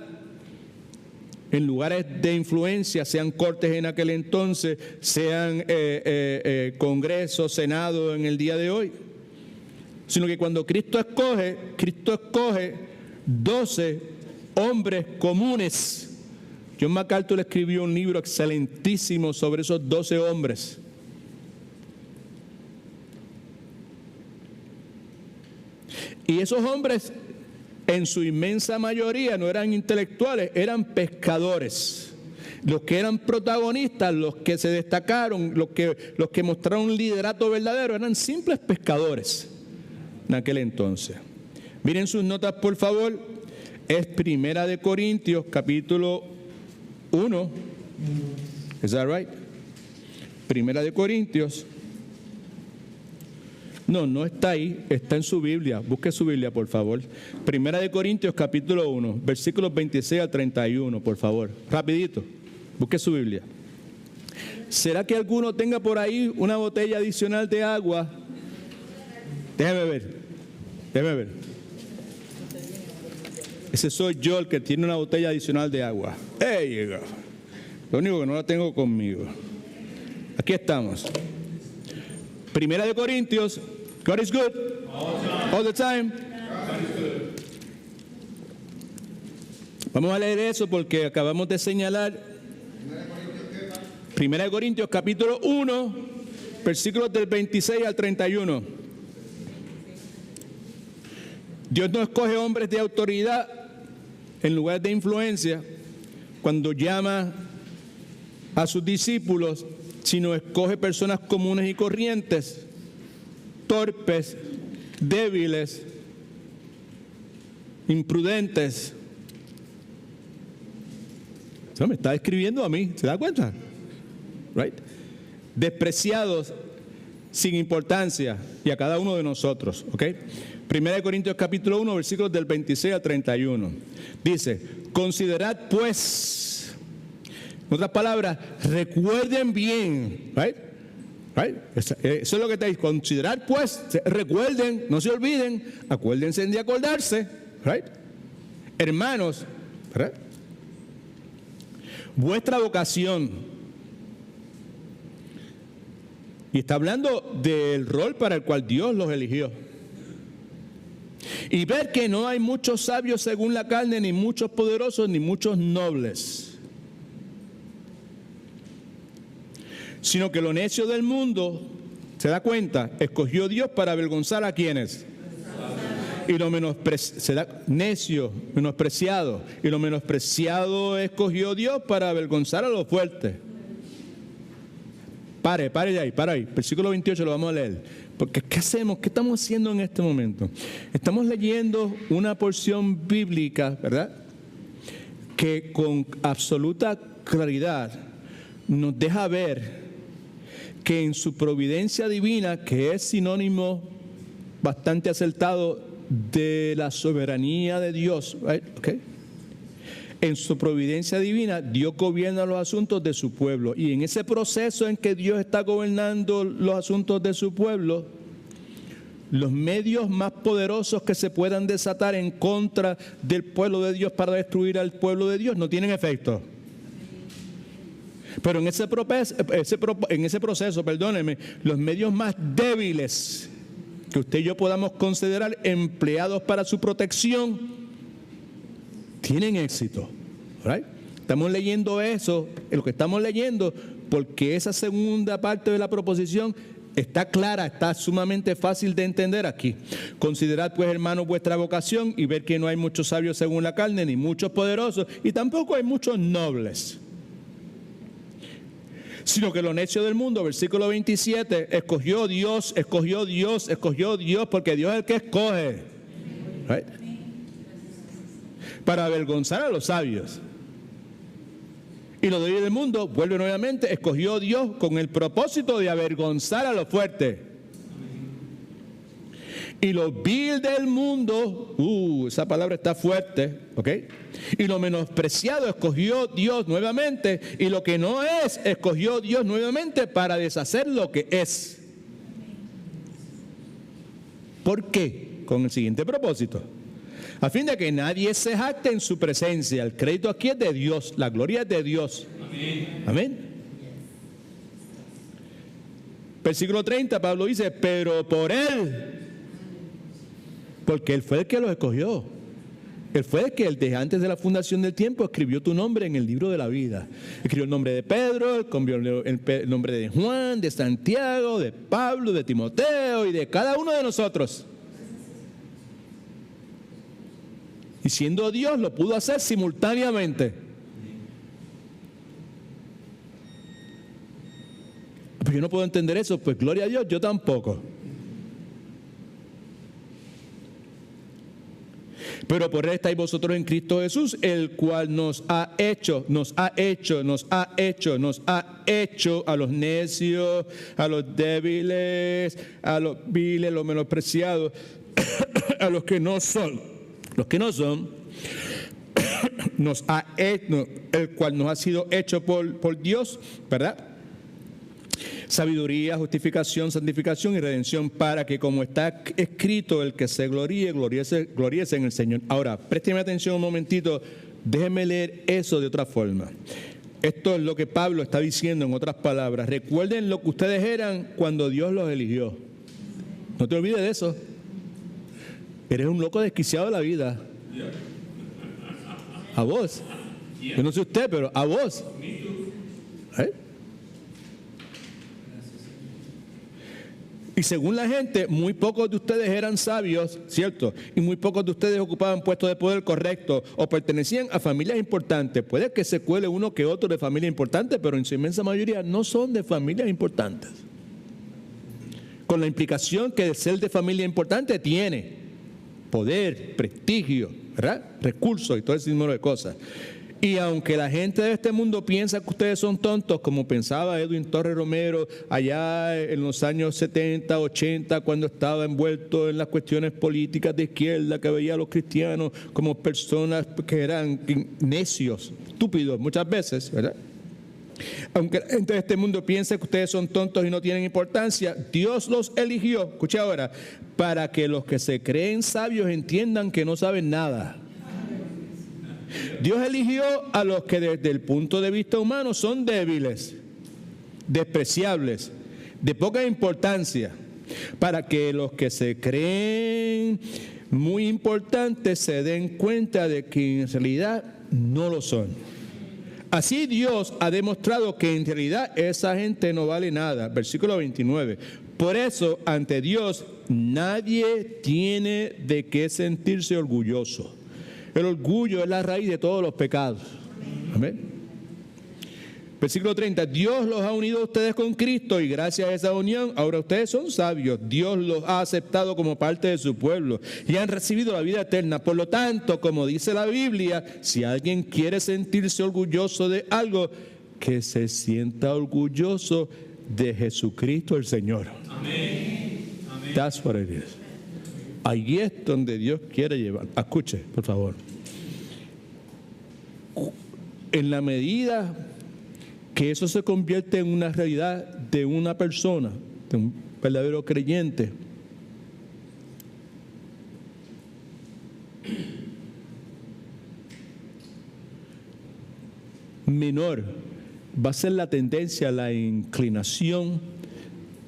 [SPEAKER 1] en lugares de influencia, sean cortes en aquel entonces, sean congresos, senado en el día de hoy, sino que cuando Cristo escoge 12 hombres comunes. John MacArthur escribió un libro excelentísimo sobre esos 12 hombres. Y esos hombres, en su inmensa mayoría, no eran intelectuales, eran pescadores. Los que eran protagonistas, los que se destacaron, los que mostraron un liderato verdadero, eran simples pescadores en aquel entonces. Miren sus notas, por favor. Es Primera de Corintios, capítulo 1. ¿Is that right? Primera de Corintios. No está ahí, está en su Biblia. Busque su Biblia, por favor. Primera de Corintios, capítulo 1, versículos 26 al 31, por favor. Rapidito, busque su Biblia. ¿Será que alguno tenga por ahí una botella adicional de agua? Déjeme ver. Ese soy yo el que tiene una botella adicional de agua. There you go. Lo único que no la tengo conmigo. Aquí estamos. Primera de Corintios. God is good. All the time. Vamos a leer eso porque acabamos de señalar. Primera de Corintios capítulo 1, versículos del 26 al 31. Dios no escoge hombres de autoridad en lugar de influencia cuando llama a sus discípulos, sino escoge personas comunes y corrientes, torpes, débiles, imprudentes. Eso me está describiendo a mí, ¿se da cuenta? Right? Despreciados, sin importancia, y a cada uno de nosotros, ¿ok? Primera de Corintios capítulo 1, versículos del 26 al 31. Dice, considerad pues, en otras palabras, recuerden bien, right? Right? Eso es lo que te dice, considerad pues, recuerden, no se olviden, acuérdense de acordarse, right? Hermanos, right? Vuestra vocación. Y está hablando del rol para el cual Dios los eligió. Y ver que no hay muchos sabios según la carne, ni muchos poderosos, ni muchos nobles. Sino que lo necio del mundo, ¿se da cuenta? Escogió Dios para avergonzar a quienes. Y lo necio, menospreciado. Y lo menospreciado escogió Dios para avergonzar a los fuertes. Pare ahí. Versículo 28 lo vamos a leer. Porque ¿qué hacemos? ¿Qué estamos haciendo en este momento? Estamos leyendo una porción bíblica, ¿verdad? Que con absoluta claridad nos deja ver que en su providencia divina, que es sinónimo bastante acertado de la soberanía de Dios, right? Okay. En su providencia divina, Dios gobierna los asuntos de su pueblo. Y en ese proceso en que Dios está gobernando los asuntos de su pueblo, los medios más poderosos que se puedan desatar en contra del pueblo de Dios para destruir al pueblo de Dios no tienen efecto. Pero en ese proceso, perdóneme, los medios más débiles que usted y yo podamos considerar empleados para su protección tienen éxito, right? Estamos leyendo eso, lo que estamos leyendo, porque esa segunda parte de la proposición está clara, está sumamente fácil de entender aquí. Considerad pues, hermanos, vuestra vocación y ver que no hay muchos sabios según la carne, ni muchos poderosos, y tampoco hay muchos nobles. Sino que lo necio del mundo, versículo 27, escogió Dios, porque Dios es el que escoge, right? Para avergonzar a los sabios. Y lo débil del mundo, vuelve nuevamente, escogió Dios con el propósito de avergonzar a los fuertes. Y lo vil del mundo, esa palabra está fuerte, ¿ok? Y lo menospreciado escogió Dios nuevamente, y lo que no es, escogió Dios nuevamente para deshacer lo que es. ¿Por qué? Con el siguiente propósito. A fin de que nadie se jacte en su presencia. El crédito aquí es de Dios, la gloria es de Dios. Amén. Amén. Versículo 30, Pablo dice, pero por Él, porque Él fue el que los escogió. Él fue el que desde antes de la fundación del tiempo escribió tu nombre en el libro de la vida. Escribió el nombre de Pedro, escribió el nombre de Juan, de Santiago, de Pablo, de Timoteo y de cada uno de nosotros. Y siendo Dios, lo pudo hacer simultáneamente. Pero yo no puedo entender eso, pues gloria a Dios, yo tampoco. Pero por Él estáis vosotros en Cristo Jesús, el cual nos ha hecho a los necios, a los débiles, a los viles, a los menospreciados, a los que no son. Los que no son, el cual nos ha sido hecho por Dios, ¿verdad? sabiduría, justificación, santificación y redención, para que, como está escrito, el que se gloríese en el Señor. Ahora, présteme atención un momentito, déjenme leer eso de otra forma. Esto es lo que Pablo está diciendo en otras palabras. Recuerden lo que ustedes eran cuando Dios los eligió. No te olvides de eso. Eres un loco desquiciado de la vida. A vos. Yo no sé usted, pero a vos. Y según la gente, muy pocos de ustedes eran sabios, ¿cierto? Y muy pocos de ustedes ocupaban puestos de poder correctos o pertenecían a familias importantes. Puede que se cuele uno que otro de familia importante, pero en su inmensa mayoría no son de familias importantes. Con la implicación que el ser de familia importante tiene poder, prestigio, ¿verdad? Recursos y todo ese número de cosas. Y aunque la gente de este mundo piensa que ustedes son tontos, como pensaba Edwin Torres Romero allá en los años 70, 80, cuando estaba envuelto en las cuestiones políticas de izquierda, que veía a los cristianos como personas que eran necios, estúpidos muchas veces, ¿verdad? Aunque la gente de este mundo piensa que ustedes son tontos y no tienen importancia, Dios los eligió, escucha ahora, para que los que se creen sabios entiendan que no saben nada. Dios eligió a los que desde el punto de vista humano son débiles, despreciables, de poca importancia, para que los que se creen muy importantes se den cuenta de que en realidad no lo son. Así Dios ha demostrado que en realidad esa gente no vale nada. Versículo 29. Por eso, ante Dios, nadie tiene de qué sentirse orgulloso. El orgullo es la raíz de todos los pecados. Amén. Versículo 30. Dios los ha unido a ustedes con Cristo y gracias a esa unión, ahora ustedes son sabios. Dios los ha aceptado como parte de su pueblo y han recibido la vida eterna. Por lo tanto, como dice la Biblia, si alguien quiere sentirse orgulloso de algo, que se sienta orgulloso de Jesucristo el Señor. Amén. That's what it is. Allí es donde Dios quiere llevar. Escuche, por favor. En la medida que eso se convierte en una realidad de una persona, de un verdadero creyente, menor va a ser la tendencia, la inclinación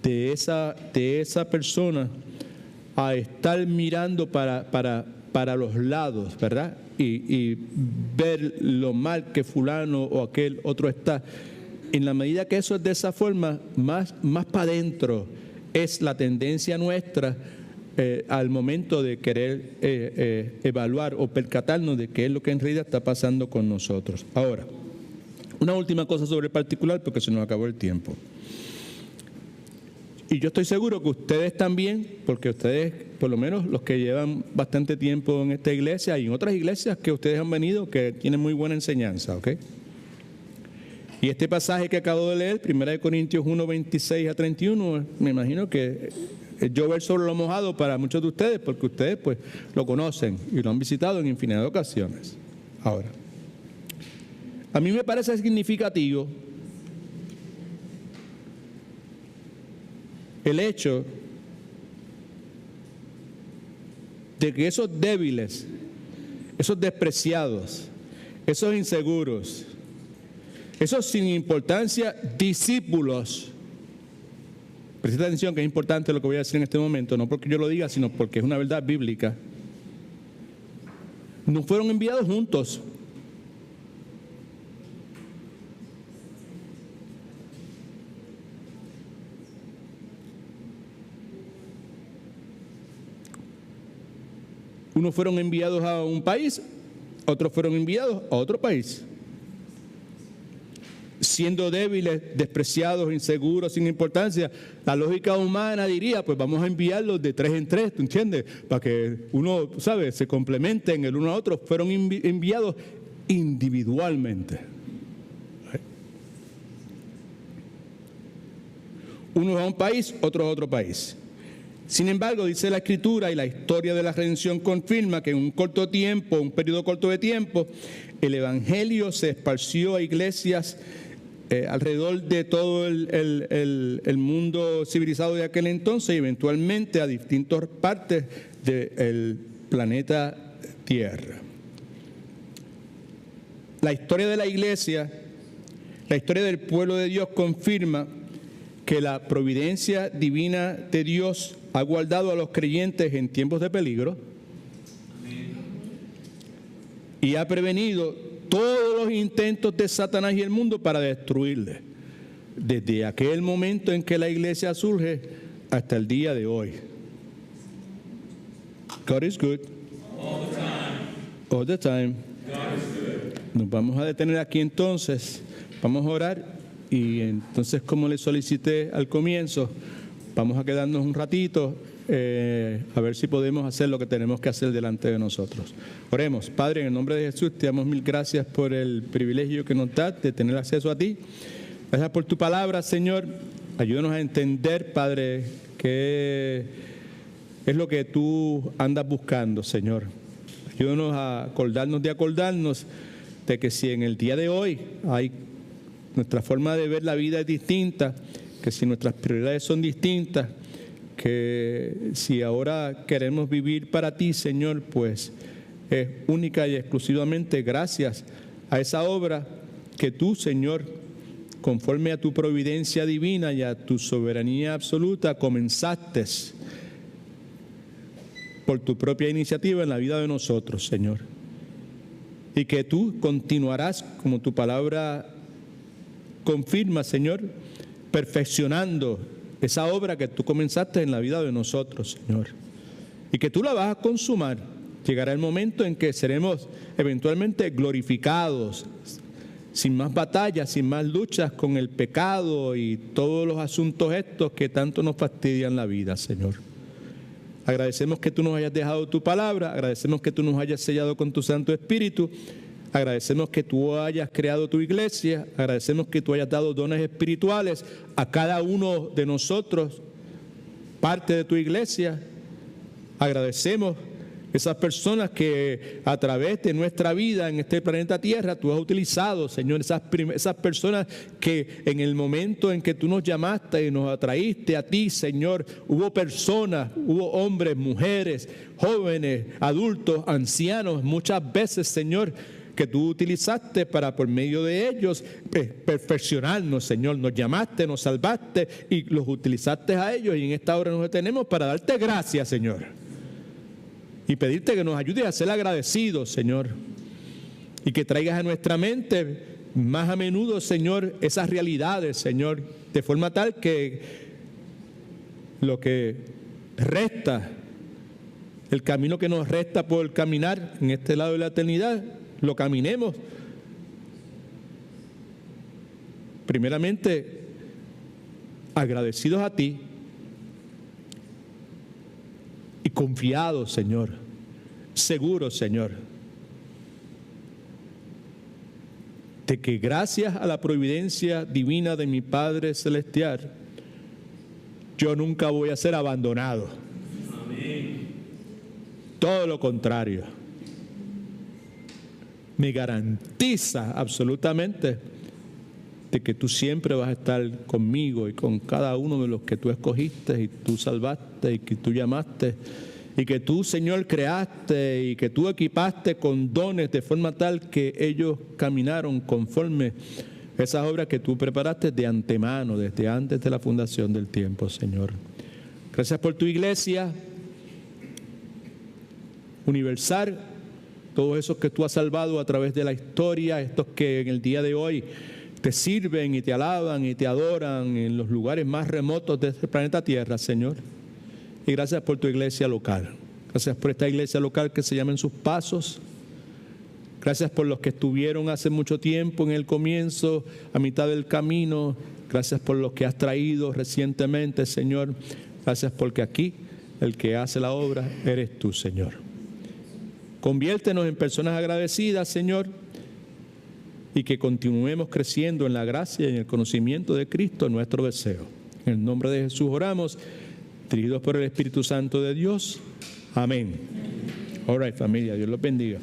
[SPEAKER 1] de esa persona a estar mirando para los lados, ¿verdad? Y ver lo mal que fulano o aquel otro está. En la medida que eso es de esa forma, más para adentro es la tendencia nuestra al momento de querer evaluar o percatarnos de qué es lo que en realidad está pasando con nosotros. Ahora, una última cosa sobre el particular, porque se nos acabó el tiempo. Y yo estoy seguro que ustedes también, porque ustedes, por lo menos los que llevan bastante tiempo en esta iglesia y en otras iglesias que ustedes han venido, que tienen muy buena enseñanza, ¿ok? Y este pasaje que acabo de leer, 1 Corintios 1, 26 a 31, me imagino que es llover sobre lo mojado para muchos de ustedes, porque ustedes pues lo conocen y lo han visitado en infinidad de ocasiones. Ahora, a mí me parece significativo el hecho de que esos débiles, esos despreciados, esos inseguros, esos sin importancia discípulos, presta atención que es importante lo que voy a decir en este momento, no porque yo lo diga, sino porque es una verdad bíblica, no fueron enviados juntos. Unos fueron enviados a un país, otros fueron enviados a otro país. Siendo débiles, despreciados, inseguros, sin importancia, la lógica humana diría, pues vamos a enviarlos de 3 en 3, ¿tú entiendes? Para que uno, ¿sabes?, se complementen el uno a otro. Fueron enviados individualmente. Unos a un país, otros a otro país. Sin embargo, dice la Escritura y la historia de la redención confirma que en un corto tiempo, un periodo corto de tiempo, el Evangelio se esparció a iglesias alrededor de todo el mundo civilizado de aquel entonces y eventualmente a distintas partes del planeta Tierra. La historia de la iglesia, la historia del pueblo de Dios confirma que la providencia divina de Dios ha guardado a los creyentes en tiempos de peligro y ha prevenido todos los intentos de Satanás y el mundo para destruirle, desde aquel momento en que la iglesia surge hasta el día de hoy. God is good. All the time. Nos vamos a detener aquí entonces, vamos a orar y entonces, como le solicité al comienzo, vamos a quedarnos un ratito a ver si podemos hacer lo que tenemos que hacer delante de nosotros. Oremos. Padre, en el nombre de Jesús, te damos mil gracias por el privilegio que nos das de tener acceso a ti. Gracias por tu palabra, Señor. Ayúdanos a entender, Padre, qué es lo que tú andas buscando, Señor. Ayúdanos a acordarnos de que si en el día de hoy nuestra forma de ver la vida es distinta, que si nuestras prioridades son distintas, que si ahora queremos vivir para ti, Señor, pues es única y exclusivamente gracias a esa obra que tú, Señor, conforme a tu providencia divina y a tu soberanía absoluta, comenzaste por tu propia iniciativa en la vida de nosotros, Señor. Y que tú continuarás, como tu palabra confirma, Señor, perfeccionando esa obra que tú comenzaste en la vida de nosotros, Señor. Y que tú la vas a consumar. Llegará el momento en que seremos eventualmente glorificados, sin más batallas, sin más luchas con el pecado y todos los asuntos estos que tanto nos fastidian la vida, Señor. Agradecemos que tú nos hayas dejado tu palabra, agradecemos que tú nos hayas sellado con tu Santo Espíritu, agradecemos que tú hayas creado tu iglesia, agradecemos que tú hayas dado dones espirituales a cada uno de nosotros, parte de tu iglesia. Agradecemos esas personas que a través de nuestra vida en este planeta Tierra tú has utilizado, Señor, esas personas que en el momento en que tú nos llamaste y nos atraíste a ti, Señor, hubo personas, hubo hombres, mujeres, jóvenes, adultos, ancianos, muchas veces, Señor, que tú utilizaste para por medio de ellos perfeccionarnos, Señor. Nos llamaste, nos salvaste y los utilizaste a ellos, y en esta hora nos detenemos para darte gracias, Señor. Y pedirte que nos ayudes a ser agradecidos, Señor. Y que traigas a nuestra mente más a menudo, Señor, esas realidades, Señor, de forma tal que lo que resta, el camino que nos resta por caminar en este lado de la eternidad, lo caminemos primeramente agradecidos a ti y confiados, Señor, seguros, Señor, de que gracias a la providencia divina de mi Padre Celestial, yo nunca voy a ser abandonado. Amén. Todo lo contrario. Me garantiza absolutamente de que tú siempre vas a estar conmigo y con cada uno de los que tú escogiste y tú salvaste y que tú llamaste y que tú, Señor, creaste y que tú equipaste con dones de forma tal que ellos caminaron conforme a esas obras que tú preparaste de antemano, desde antes de la fundación del tiempo, Señor. Gracias por tu iglesia universal, todos esos que tú has salvado a través de la historia, estos que en el día de hoy te sirven y te alaban y te adoran en los lugares más remotos de este planeta Tierra, Señor. Y gracias por tu iglesia local. Gracias por esta iglesia local que se llama En Sus Pasos. Gracias por los que estuvieron hace mucho tiempo en el comienzo, a mitad del camino. Gracias por los que has traído recientemente, Señor. Gracias porque aquí el que hace la obra eres tú, Señor. Conviértenos en personas agradecidas, Señor, y que continuemos creciendo en la gracia y en el conocimiento de Cristo, nuestro deseo. En el nombre de Jesús oramos, dirigidos por el Espíritu Santo de Dios. Amén. All right, familia, Dios los bendiga.